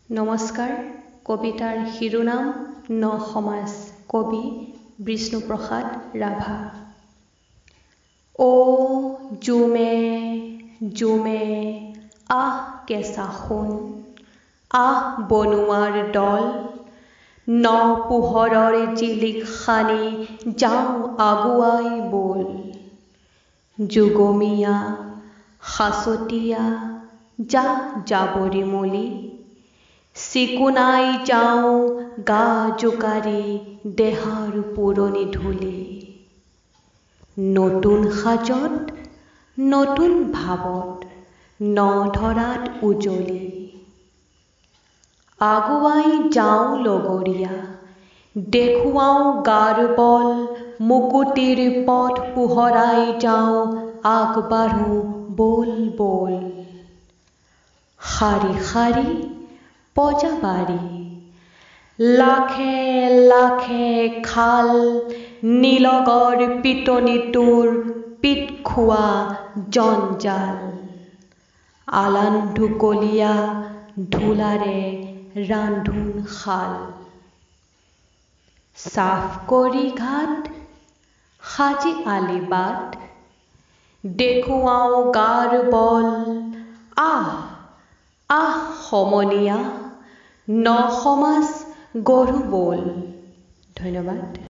নমস্কাৰ। কবিতাৰ শিৰোনাম ন সমাজ। কবি বিষ্ণুপ্ৰসাদ ৰাভা। অ' জুমে জুমে আহ কেঁচা সোণ, আহ বনুৱাৰ দল, ন পোহৰৰ জিলিক সানি যাওঁ আগুৱাই বল। যুগমীয়া সাঁচতীয়া যা জাবৰি মলি, চিকুনাই যাওঁ গা জোকাৰি দেহাৰ পুৰণি ধূলি। নতুন সাজত নতুন ভাৱত ন ধৰাত উজলি, আগুৱাই যাওঁ লগৰীয়া দেখুৱাওঁ গাৰ বল, মুকুতিৰ পথ পোহৰাই যাওঁ আগবাঢ়ো বল বল। শাৰী শাৰী পজাবাৰী, লাখে লাখে খাল, নিলগৰ পিটনিটোৰ পিত খোৱা জঞ্জাল, আলান্ধুকলীয়া ধূলাৰে ৰান্ধোন শাল। চাফ কৰি ঘাট, সাজি আলি বাট, দেখুৱাওঁ গাৰ বল, আহ আহ সমনীয়া ন সমাজ গঢ়ো বল। ধন্যবাদ।